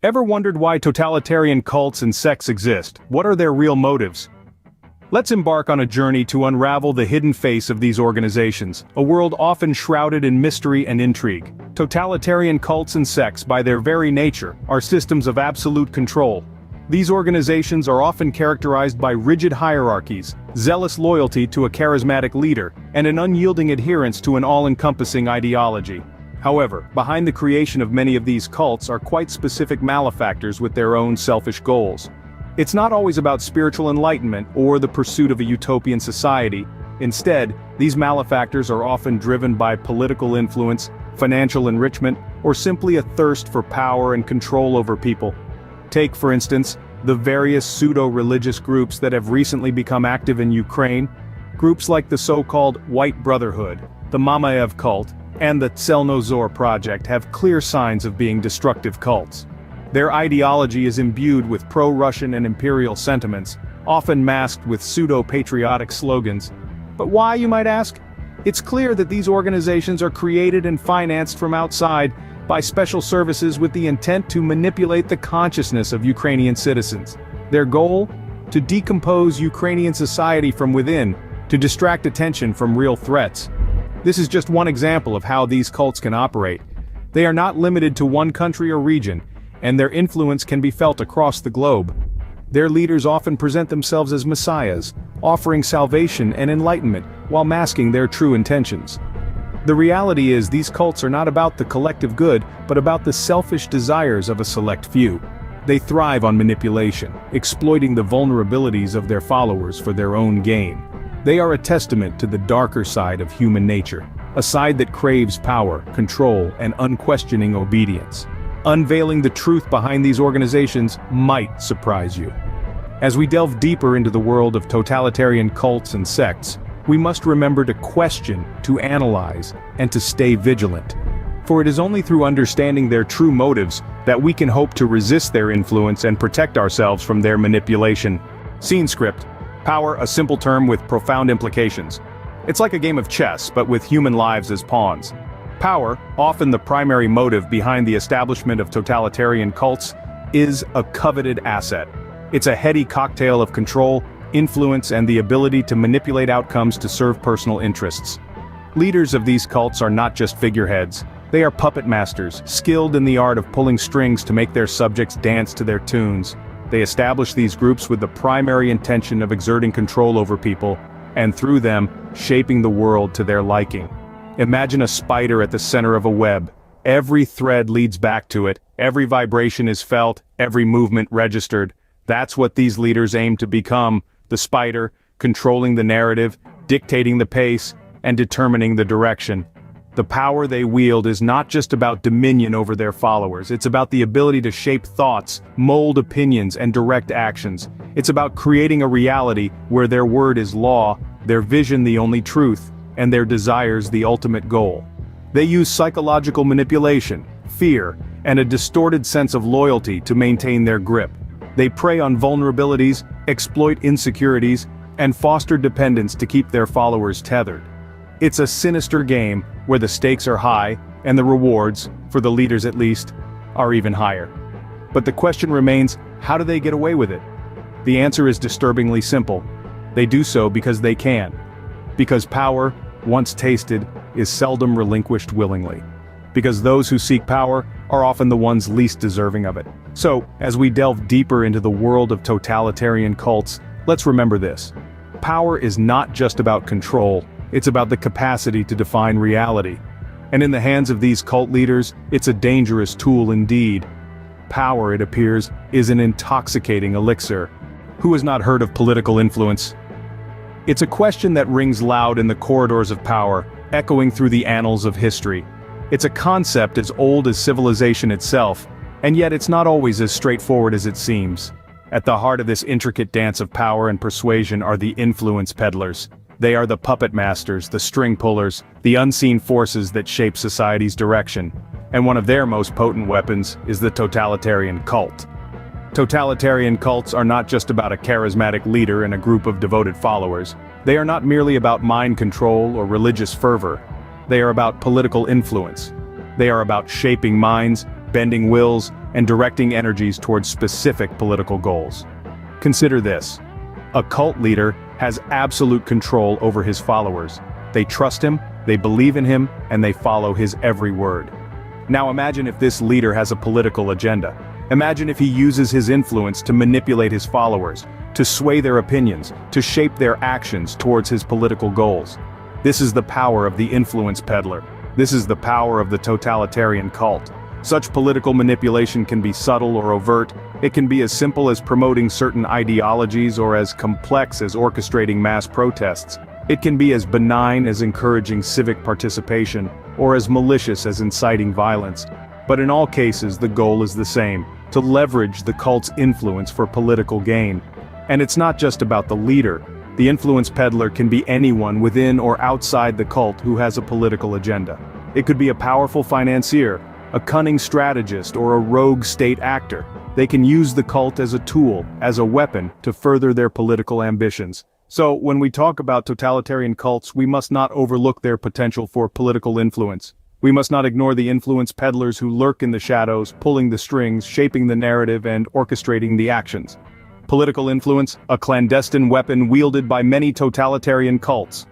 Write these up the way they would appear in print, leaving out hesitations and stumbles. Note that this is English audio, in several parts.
Ever wondered why totalitarian cults and sects exist? What are their real motives? Let's embark on a journey to unravel the hidden face of these organizations, a world often shrouded in mystery and intrigue. Totalitarian cults and sects, by their very nature, are systems of absolute control. These organizations are often characterized by rigid hierarchies, zealous loyalty to a charismatic leader, and an unyielding adherence to an all-encompassing ideology. However, behind the creation of many of these cults are quite specific malefactors with their own selfish goals. It's not always about spiritual enlightenment or the pursuit of a utopian society. Instead, these malefactors are often driven by political influence, financial enrichment, or simply a thirst for power and control over people. Take, for instance, the various pseudo-religious groups that have recently become active in Ukraine. Groups like the so-called White Brotherhood, the Mamayev cult, and the Tselnozor project have clear signs of being destructive cults. Their ideology is imbued with pro-Russian and imperial sentiments, often masked with pseudo-patriotic slogans. But why, you might ask? It's clear that these organizations are created and financed from outside by special services with the intent to manipulate the consciousness of Ukrainian citizens. Their goal? To decompose Ukrainian society from within, to distract attention from real threats. This is just one example of how these cults can operate. They are not limited to one country or region, and their influence can be felt across the globe. Their leaders often present themselves as messiahs, offering salvation and enlightenment while masking their true intentions. The reality is these cults are not about the collective good, but about the selfish desires of a select few. They thrive on manipulation, exploiting the vulnerabilities of their followers for their own gain. They are a testament to the darker side of human nature, a side that craves power, control, and unquestioning obedience. Unveiling the truth behind these organizations might surprise you. As we delve deeper into the world of totalitarian cults and sects, we must remember to question, to analyze, and to stay vigilant. For it is only through understanding their true motives that we can hope to resist their influence and protect ourselves from their manipulation. Scene script. Power, a simple term with profound implications. It's like a game of chess, but with human lives as pawns. Power, often the primary motive behind the establishment of totalitarian cults, is a coveted asset. It's a heady cocktail of control, influence, and the ability to manipulate outcomes to serve personal interests. Leaders of these cults are not just figureheads. They are puppet masters, skilled in the art of pulling strings to make their subjects dance to their tunes. They establish these groups with the primary intention of exerting control over people, and through them, shaping the world to their liking. Imagine a spider at the center of a web. Every thread leads back to it, every vibration is felt, every movement registered. That's what these leaders aim to become, the spider, controlling the narrative, dictating the pace, and determining the direction. The power they wield is not just about dominion over their followers, it's about the ability to shape thoughts, mold opinions, and direct actions. It's about creating a reality where their word is law, their vision the only truth, and their desires the ultimate goal. They use psychological manipulation, fear, and a distorted sense of loyalty to maintain their grip. They prey on vulnerabilities, exploit insecurities, and foster dependence to keep their followers tethered. It's a sinister game where the stakes are high, and the rewards, for the leaders at least, are even higher. But the question remains, how do they get away with it? The answer is disturbingly simple. They do so because they can. Because power, once tasted, is seldom relinquished willingly. Because those who seek power are often the ones least deserving of it. So, as we delve deeper into the world of totalitarian cults, let's remember this. Power is not just about control, it's about the capacity to define reality. And in the hands of these cult leaders, it's a dangerous tool indeed. Power, it appears, is an intoxicating elixir. Who has not heard of political influence? It's a question that rings loud in the corridors of power, echoing through the annals of history. It's a concept as old as civilization itself, and yet it's not always as straightforward as it seems. At the heart of this intricate dance of power and persuasion are the influence peddlers. They are the puppet masters, the string pullers, the unseen forces that shape society's direction. And one of their most potent weapons is the totalitarian cult. Totalitarian cults are not just about a charismatic leader and a group of devoted followers. They are not merely about mind control or religious fervor. They are about political influence. They are about shaping minds, bending wills, and directing energies towards specific political goals. Consider this. A cult leader has absolute control over his followers. They trust him, they believe in him, and they follow his every word. Now imagine if this leader has a political agenda. Imagine if he uses his influence to manipulate his followers, to sway their opinions, to shape their actions towards his political goals. This is the power of the influence peddler. This is the power of the totalitarian cult. Such political manipulation can be subtle or overt. It can be as simple as promoting certain ideologies or as complex as orchestrating mass protests. It can be as benign as encouraging civic participation, or as malicious as inciting violence. But in all cases, the goal is the same: to leverage the cult's influence for political gain. And it's not just about the leader. The influence peddler can be anyone within or outside the cult who has a political agenda. It could be a powerful financier, a cunning strategist, or a rogue state actor. They can use the cult as a tool, as a weapon, to further their political ambitions. So, when we talk about totalitarian cults, we must not overlook their potential for political influence. We must not ignore the influence peddlers who lurk in the shadows, pulling the strings, shaping the narrative, and orchestrating the actions. Political influence, a clandestine weapon wielded by many totalitarian cults.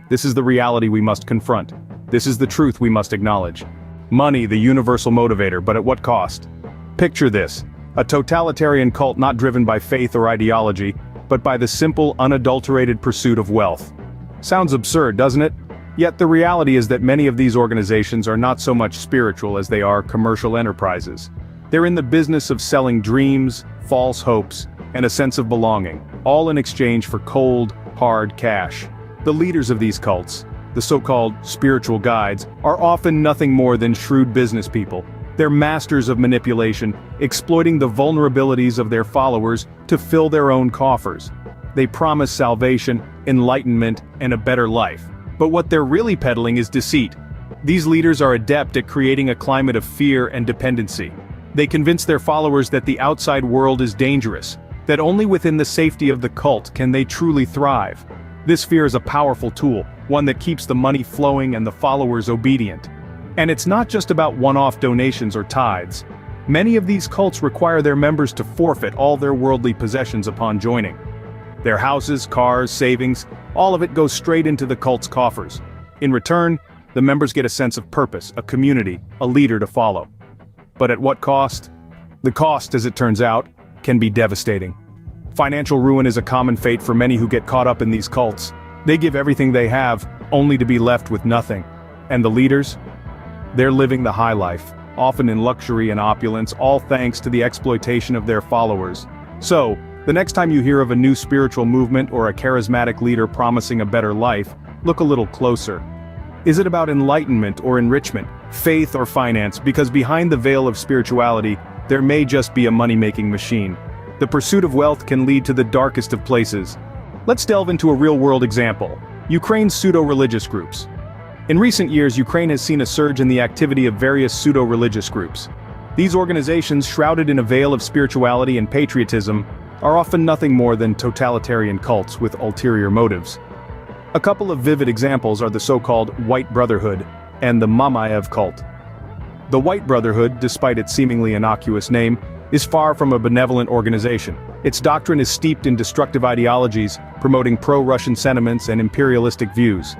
This is the reality we must confront. This is the truth we must acknowledge. Money, the universal motivator, but at what cost? Picture this: a totalitarian cult not driven by faith or ideology, but by the simple, unadulterated pursuit of wealth. Sounds absurd, doesn't it? Yet the reality is that many of these organizations are not so much spiritual as they are commercial enterprises. They're in the business of selling dreams, false hopes, and a sense of belonging, all in exchange for cold, hard cash. The leaders of these cults, the so-called spiritual guides, are often nothing more than shrewd business people. They're masters of manipulation, exploiting the vulnerabilities of their followers to fill their own coffers. They promise salvation, enlightenment, and a better life. But what they're really peddling is deceit. These leaders are adept at creating a climate of fear and dependency. They convince their followers that the outside world is dangerous, that only within the safety of the cult can they truly thrive. This fear is a powerful tool, one that keeps the money flowing and the followers obedient. And it's not just about one-off donations or tithes. Many of these cults require their members to forfeit all their worldly possessions upon joining. Their houses, cars, savings, all of it goes straight into the cult's coffers. In return, the members get a sense of purpose, a community, a leader to follow. But at what cost? The cost, as it turns out, can be devastating. Financial ruin is a common fate for many who get caught up in these cults. They give everything they have, only to be left with nothing. And the leaders? They're living the high life, often in luxury and opulence, all thanks to the exploitation of their followers. So, the next time you hear of a new spiritual movement or a charismatic leader promising a better life, look a little closer. Is it about enlightenment or enrichment, faith or finance? Because behind the veil of spirituality, there may just be a money-making machine. The pursuit of wealth can lead to the darkest of places. Let's delve into a real-world example: Ukraine's pseudo-religious groups. In recent years, Ukraine has seen a surge in the activity of various pseudo-religious groups. These organizations, shrouded in a veil of spirituality and patriotism, are often nothing more than totalitarian cults with ulterior motives. A couple of vivid examples are the so-called White Brotherhood and the Mamayev cult. The White Brotherhood, despite its seemingly innocuous name, is far from a benevolent organization. Its doctrine is steeped in destructive ideologies, promoting pro-Russian sentiments and imperialistic views.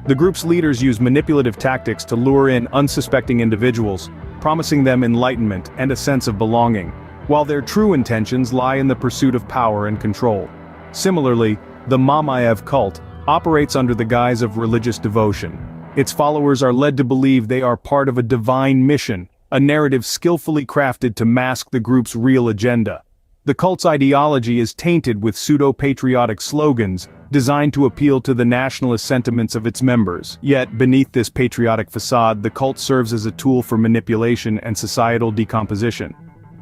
The group's leaders use manipulative tactics to lure in unsuspecting individuals, promising them enlightenment and a sense of belonging, while their true intentions lie in the pursuit of power and control. Similarly, the Mamayev cult operates under the guise of religious devotion. Its followers are led to believe they are part of a divine mission, a narrative skillfully crafted to mask the group's real agenda. The cult's ideology is tainted with pseudo-patriotic slogans, designed to appeal to the nationalist sentiments of its members. Yet, beneath this patriotic facade, the cult serves as a tool for manipulation and societal decomposition.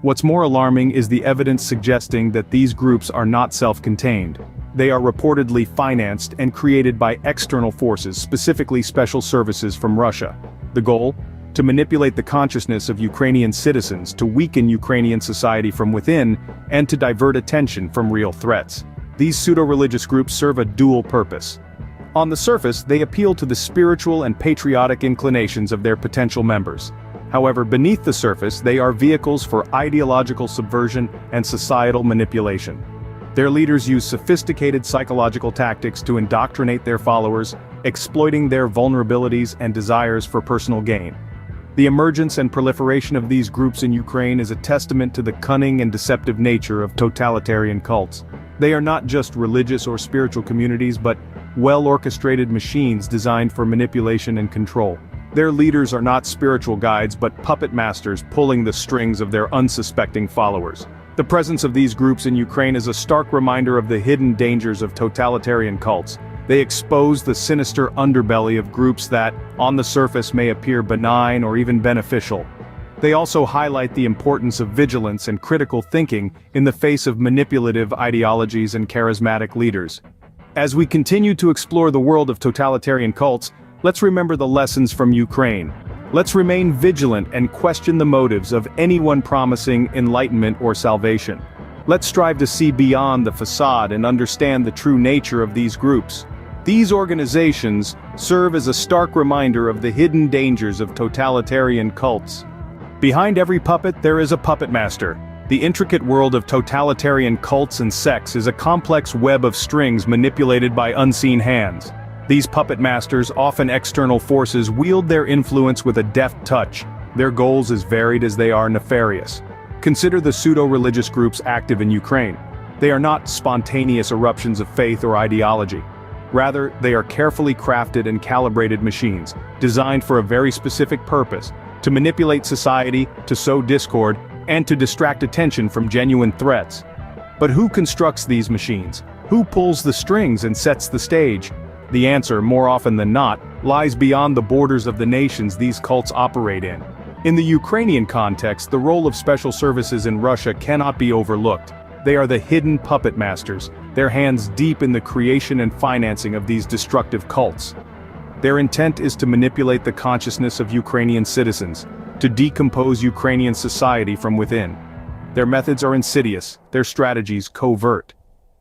What's more alarming is the evidence suggesting that these groups are not self-contained. They are reportedly financed and created by external forces, specifically special services from Russia. The goal? To manipulate the consciousness of Ukrainian citizens, to weaken Ukrainian society from within, and to divert attention from real threats. These pseudo-religious groups serve a dual purpose. On the surface, they appeal to the spiritual and patriotic inclinations of their potential members. However, beneath the surface, they are vehicles for ideological subversion and societal manipulation. Their leaders use sophisticated psychological tactics to indoctrinate their followers, exploiting their vulnerabilities and desires for personal gain. The emergence and proliferation of these groups in Ukraine is a testament to the cunning and deceptive nature of totalitarian cults. They are not just religious or spiritual communities but well-orchestrated machines designed for manipulation and control. Their leaders are not spiritual guides but puppet masters pulling the strings of their unsuspecting followers. The presence of these groups in Ukraine is a stark reminder of the hidden dangers of totalitarian cults. They expose the sinister underbelly of groups that, on the surface, may appear benign or even beneficial. They also highlight the importance of vigilance and critical thinking in the face of manipulative ideologies and charismatic leaders. As we continue to explore the world of totalitarian cults, let's remember the lessons from Ukraine. Let's remain vigilant and question the motives of anyone promising enlightenment or salvation. Let's strive to see beyond the facade and understand the true nature of these groups. These organizations serve as a stark reminder of the hidden dangers of totalitarian cults. Behind every puppet there is a puppet master. The intricate world of totalitarian cults and sects is a complex web of strings manipulated by unseen hands. These puppet masters, often external forces, wield their influence with a deft touch, their goals as varied as they are nefarious. Consider the pseudo-religious groups active in Ukraine. They are not spontaneous eruptions of faith or ideology. Rather, they are carefully crafted and calibrated machines, designed for a very specific purpose: to manipulate society, to sow discord, and to distract attention from genuine threats. But who constructs these machines? Who pulls the strings and sets the stage? The answer, more often than not, lies beyond the borders of the nations these cults operate in. In the Ukrainian context, the role of special services in Russia cannot be overlooked. They are the hidden puppet masters, their hands deep in the creation and financing of these destructive cults. Their intent is to manipulate the consciousness of Ukrainian citizens, to decompose Ukrainian society from within. Their methods are insidious, their strategies covert.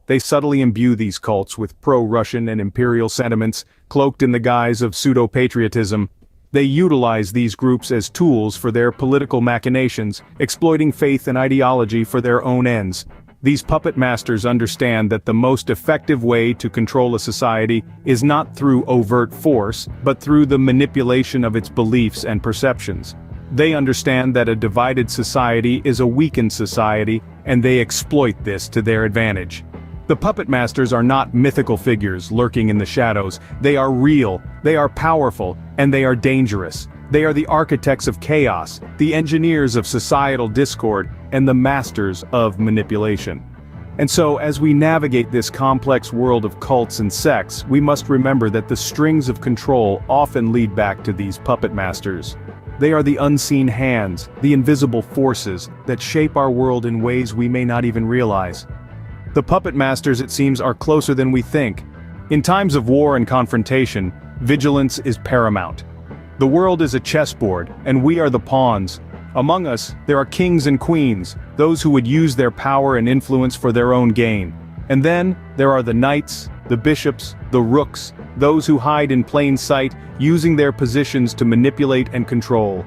They subtly imbue these cults with pro-Russian and imperial sentiments, cloaked in the guise of pseudo-patriotism. They utilize these groups as tools for their political machinations, exploiting faith and ideology for their own ends. These puppet masters understand that the most effective way to control a society is not through overt force, but through the manipulation of its beliefs and perceptions. They understand that a divided society is a weakened society, and they exploit this to their advantage. The puppet masters are not mythical figures lurking in the shadows. They are real, they are powerful, and they are dangerous. They are the architects of chaos, the engineers of societal discord, and the masters of manipulation. And so, as we navigate this complex world of cults and sects, we must remember that the strings of control often lead back to these puppet masters. They are the unseen hands, the invisible forces, that shape our world in ways we may not even realize. The puppet masters, it seems, are closer than we think. In times of war and confrontation, vigilance is paramount. The world is a chessboard, and we are the pawns. Among us, there are kings and queens, those who would use their power and influence for their own gain. And then, there are the knights, the bishops, the rooks, those who hide in plain sight, using their positions to manipulate and control.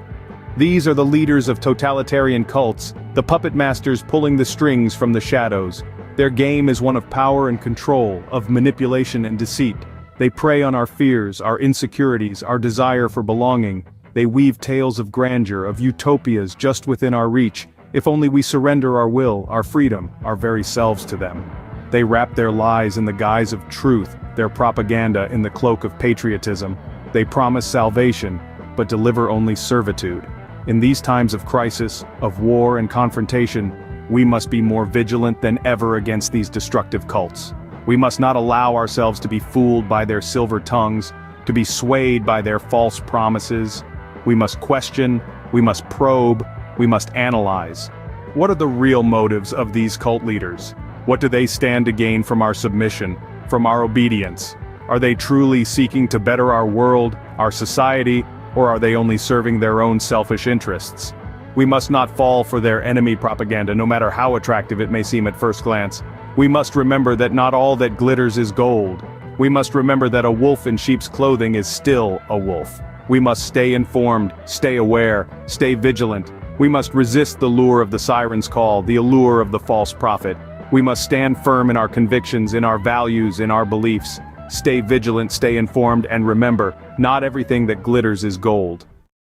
These are the leaders of totalitarian cults, the puppet masters pulling the strings from the shadows. Their game is one of power and control, of manipulation and deceit. They prey on our fears, our insecurities, our desire for belonging. They weave tales of grandeur, of utopias just within our reach, if only we surrender our will, our freedom, our very selves to them. They wrap their lies in the guise of truth, their propaganda in the cloak of patriotism. They promise salvation, but deliver only servitude. In these times of crisis, of war and confrontation, we must be more vigilant than ever against these destructive cults. We must not allow ourselves to be fooled by their silver tongues, to be swayed by their false promises. We must question, we must probe, we must analyze. What are the real motives of these cult leaders? What do they stand to gain from our submission, from our obedience? Are they truly seeking to better our world, our society, or are they only serving their own selfish interests? We must not fall for their enemy propaganda, no matter how attractive it may seem at first glance. We must remember that not all that glitters is gold. We must remember that a wolf in sheep's clothing is still a wolf. We must stay informed, stay aware, stay vigilant. We must resist the lure of the siren's call, the allure of the false prophet. We must stand firm in our convictions, in our values, in our beliefs. Stay vigilant, stay informed, and remember, not everything that glitters is gold.